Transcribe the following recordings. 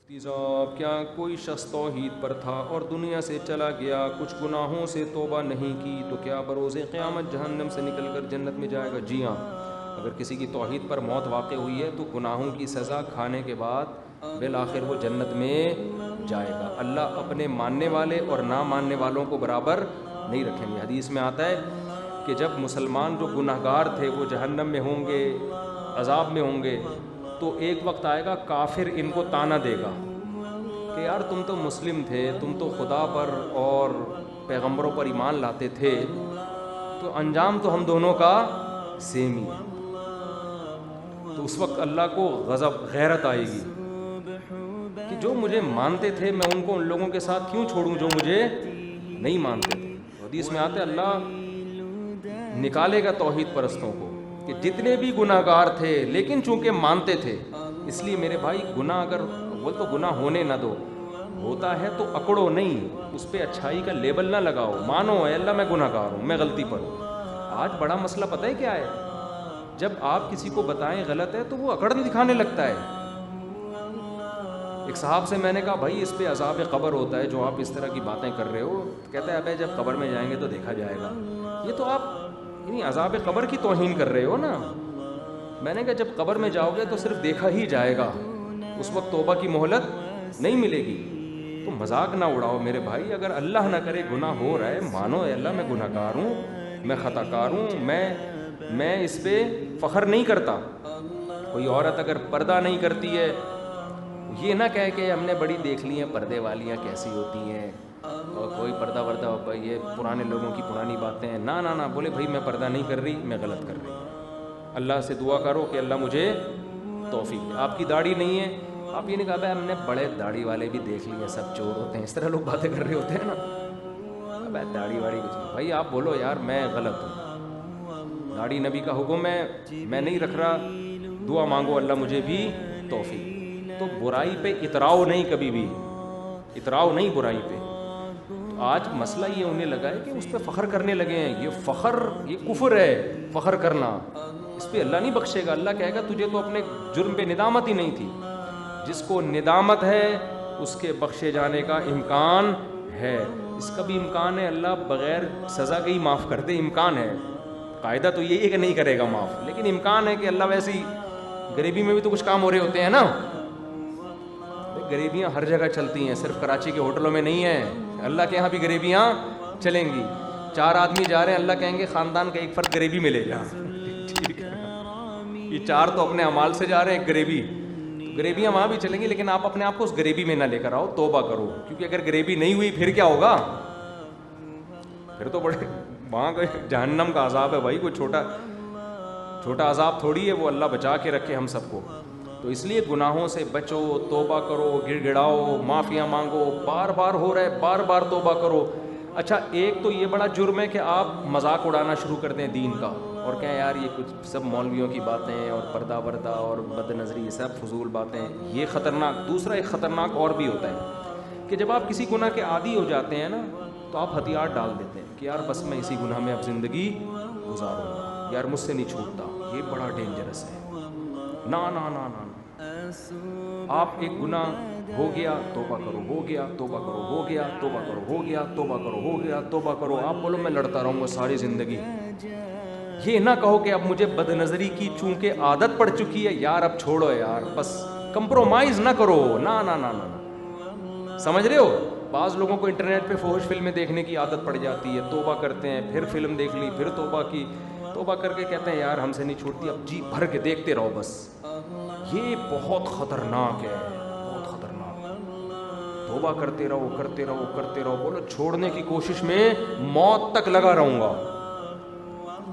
مفتی صاحب، کیا کوئی شخص توحید پر تھا اور دنیا سے چلا گیا، کچھ گناہوں سے توبہ نہیں کی، تو کیا بروز قیامت جہنم سے نکل کر جنت میں جائے گا؟ جی ہاں، اگر کسی کی توحید پر موت واقع ہوئی ہے تو گناہوں کی سزا کھانے کے بعد بالآخر وہ جنت میں جائے گا۔ اللہ اپنے ماننے والے اور نہ ماننے والوں کو برابر نہیں رکھیں گے۔ حدیث میں آتا ہے کہ جب مسلمان جو گناہ گار تھے وہ جہنم میں ہوں گے، عذاب میں ہوں گے، تو ایک وقت آئے گا کافر ان کو طعنہ دے گا کہ یار تم تو مسلم تھے، تم تو خدا پر اور پیغمبروں پر ایمان لاتے تھے، تو انجام تو ہم دونوں کا سیم ہی ہے۔ تو اس وقت اللہ کو غضب، غیرت آئے گی کہ جو مجھے مانتے تھے میں ان کو ان لوگوں کے ساتھ کیوں چھوڑوں جو مجھے نہیں مانتے تھے۔ حدیث میں آتا ہے اللہ نکالے گا توحید پرستوں کو کہ جتنے بھی گناہ گار تھے لیکن چونکہ مانتے تھے، اس لیے میرے بھائی گناہ اگر بول تو گناہ ہونے نہ دو، ہوتا ہے تو اکڑو نہیں، اس پہ اچھائی کا لیبل نہ لگاؤ، مانو اے اللہ میں گناہ گار ہوں، میں غلطی پر ہوں۔ آج بڑا مسئلہ پتہ ہے کیا ہے؟ جب آپ کسی کو بتائیں غلط ہے تو وہ اکڑ دکھانے لگتا ہے۔ ایک صاحب سے میں نے کہا بھائی اس پہ عذاب قبر ہوتا ہے جو آپ اس طرح کی باتیں کر رہے ہو، کہتا ہے ابے جب قبر میں جائیں گے تو دیکھا جائے گا۔ یہ تو آپ یعنی عذاب قبر کی توہین کر رہے ہو نا۔ میں نے کہا جب قبر میں جاؤ گے تو صرف دیکھا ہی جائے گا، اس وقت توبہ کی مہلت نہیں ملے گی۔ تو مذاق نہ اڑاؤ میرے بھائی، اگر اللہ نہ کرے گناہ ہو رہا ہے، مانو اے اللہ میں گناہ گار ہوں، میں خطا کار ہوں، میں اس پہ فخر نہیں کرتا۔ کوئی عورت اگر پردہ نہیں کرتی ہے، یہ نہ کہے کہ ہم نے بڑی دیکھ لی ہیں پردے والیاں کیسی ہوتی ہیں، اور کوئی پردہ وردہ یہ پرانے لوگوں کی پرانی باتیں ہیں، نہ نہ نہ، بولے بھائی میں پردہ نہیں کر رہی، میں غلط کر رہی۔ اللہ سے دعا کرو کہ اللہ مجھے توفیق دے۔ آپ کی داڑھی نہیں ہے، آپ یہ نہیں کہا بھائی ہم نے بڑے داڑھی والے بھی دیکھ لیے سب چور ہوتے ہیں، اس طرح لوگ باتیں کر رہے ہوتے ہیں نا۔ ابے داڑھی واڑی کچھ نہیں، بھائی آپ بولو یار میں غلط ہوں، داڑھی نبی کا حکم ہے، میں نہیں رکھ رہا، دعا مانگو اللہ مجھے بھی توفیق۔ تو برائی پہ اتراؤ نہیں، کبھی بھی اتراؤ نہیں برائی پہ۔ تو آج مسئلہ یہ ہونے لگا ہے کہ اس پہ فخر کرنے لگے ہیں، یہ فخر یہ کفر ہے، فخر کرنا، اس پہ اللہ نہیں بخشے گا۔ اللہ کہے گا تجھے تو اپنے جرم پہ ندامت ہی نہیں تھی۔ جس کو ندامت ہے اس کے بخشے جانے کا امکان ہے، اس کا بھی امکان ہے اللہ بغیر سزا کے ہی معاف کر دے، امکان ہے۔ قاعدہ تو یہی ہے کہ نہیں کرے گا معاف، لیکن امکان ہے کہ اللہ ویسی غریبی میں بھی تو کچھ کام ہو رہے ہوتے ہیں نا۔ غریبیاں ہر جگہ چلتی ہیں، صرف کراچی کے ہوٹلوں میں نہیں ہیں، اللہ کے ہاں بھی غریبیاں چلیں گی۔ 4 آدمی جا رہے ہیں، اللہ کہیں گے خاندان کا ایک فرد غریبی میں لے جا، ٹھیک ہے؟ یہ 4 تو اپنے اعمال سے جا رہے ہیں، ایک غریبی، غریبیاں وہاں بھی چلیں گی، لیکن آپ اپنے آپ کو اس غریبی میں نہ لے کر آؤ، توبہ کرو، کیونکہ اگر غریبی نہیں ہوئی پھر کیا ہوگا؟ پھر تو بڑے وہاں کا جہنم کا عذاب ہے بھائی، کوئی چھوٹا عذاب تھوڑی ہے وہ، اللہ بچا کے رکھے ہم سب کو۔ تو اس لیے گناہوں سے بچو، توبہ کرو، گڑ گڑاؤ، معافیاں مانگو، بار بار ہو رہا ہے بار بار توبہ کرو۔ اچھا ایک تو یہ بڑا جرم ہے کہ آپ مذاق اڑانا شروع کر دیں دین کا، اور کہیں یار یہ کچھ سب مولویوں کی باتیں ہیں، اور پردہ وردہ اور بد نظری یہ سب فضول باتیں ہیں، یہ خطرناک۔ دوسرا ایک خطرناک اور بھی ہوتا ہے کہ جب آپ کسی گناہ کے عادی ہو جاتے ہیں نا تو آپ ہتھیار ڈال دیتے ہیں کہ یار بس میں اسی گناہ میں اب زندگی گزاروں گا، یار مجھ سے نہیں چھوٹتا۔ یہ بڑا ڈینجرس ہے۔ نا نا نا نا آپ ایک گناہ ہو گیا توبہ کرو، ہو گیا توبہ کرو، ہو گیا توبہ کرو، ہو گیا توبہ کرو، ہو گیا توبہ کرو، آپ بولو میں لڑتا رہوں گا ساری زندگی۔ یہ نہ کہو کہ اب مجھے بد نظری کی چونکہ عادت پڑ چکی ہے، یار اب چھوڑو یار، بس کمپرومائز نہ کرو، نا نا نا نا۔ سمجھ رہے ہو؟ بعض لوگوں کو انٹرنیٹ پہ فحش فلمیں دیکھنے کی عادت پڑ جاتی ہے، توبہ کرتے ہیں، پھر فلم دیکھ لی، پھر توبہ کی، توبہ کر کے کہتے ہیں یار ہم سے نہیں چھوٹتی، اب جی بھر کے دیکھتے رہو بس۔ یہ بہت خطرناک ہے، بہت خطرناک۔ توبہ کرتے رہو کرتے رہو کرتے رہو، بولو چھوڑنے کی کوشش میں موت تک لگا رہوں گا،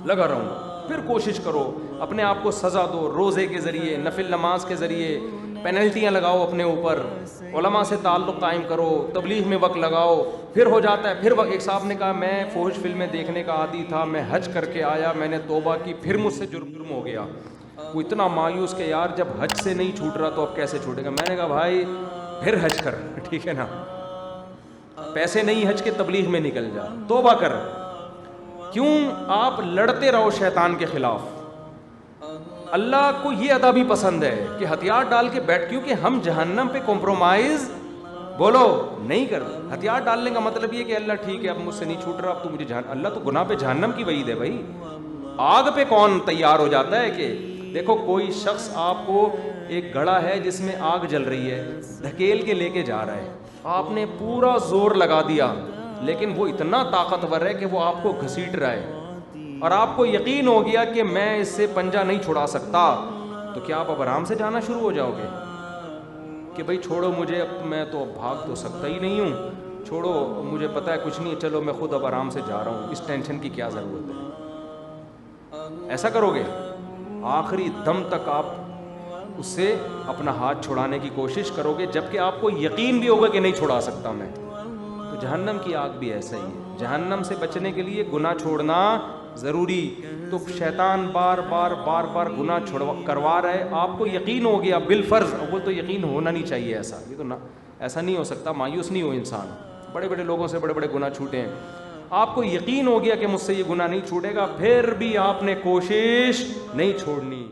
لگا رہوں گا۔ پھر کوشش کرو، اپنے آپ کو سزا دو، روزے کے ذریعے، نفل نماز کے ذریعے پینلٹیاں لگاؤ اپنے اوپر، علماء سے تعلق قائم کرو، تبلیغ میں وقت لگاؤ، پھر ہو جاتا ہے۔ پھر ایک صاحب نے کہا میں فحش فلمیں دیکھنے کا عادی تھا، میں حج کر کے آیا، میں نے توبہ کی، پھر مجھ سے جرم ہو گیا۔ وہ اتنا مایوس کہ یار جب حج سے نہیں چھوٹ رہا تو اب کیسے چھوٹے گا؟ میں نے کہا بھائی پھر حج کر، ٹھیک ہے نا، پیسے نہیں حج کے، تبلیغ میں نکل جا، توبہ کر۔ کیوں؟ آپ لڑتے رہو شیطان کے خلاف، اللہ کو یہ ادا بھی پسند ہے کہ ہتھیار ڈال کے بیٹھ, کیونکہ ہم جہنم پہ کمپرومائز بولو نہیں کرتے. ہتھیار ڈالنے کا مطلب یہ کہ اللہ ٹھیک ہے اب مجھ سے نہیں چھوٹ رہا, اب تو مجھے اللہ تو گناہ پہ جہنم کی وعید ہے بھائی. آگ پہ کون تیار ہو جاتا ہے؟ کہ دیکھو کوئی شخص آپ کو ایک گڑھا ہے جس میں آگ جل رہی ہے, دھکیل کے لے کے جا رہا ہے, آپ نے پورا زور لگا دیا لیکن وہ اتنا طاقتور ہے کہ وہ آپ کو گھسیٹ رہا ہے اور آپ کو یقین ہو گیا کہ میں اس سے پنجہ نہیں چھڑا سکتا, تو کیا آپ اب آرام سے جانا شروع ہو جاؤ گے کہ بھائی چھوڑو مجھے, اب میں تو بھاگ تو سکتا ہی نہیں ہوں, چھوڑو مجھے پتہ ہے کچھ نہیں, چلو میں خود اب آرام سے جا رہا ہوں, اس ٹینشن کی کیا ضرورت ہے؟ ایسا کرو گے؟ آخری دم تک آپ اس سے اپنا ہاتھ چھڑانے کی کوشش کرو گے جبکہ آپ کو یقین بھی ہوگا کہ نہیں چھڑا سکتا میں. تو جہنم کی آگ بھی ایسا ہی ہے. جہنم سے بچنے کے لیے گناہ چھوڑنا ضروری. تو شیطان بار بار گناہ کروا رہا ہے, آپ کو یقین ہو گیا بالفرض, وہ تو یقین ہونا نہیں چاہیے ایسا, یہ تو ایسا نہیں ہو سکتا, مایوس نہیں ہو انسان. بڑے بڑے لوگوں سے بڑے بڑے گناہ چھوٹے ہیں, آپ کو یقین ہو گیا کہ مجھ سے یہ گناہ نہیں چھوٹے گا, پھر بھی آپ نے کوشش نہیں چھوڑنی.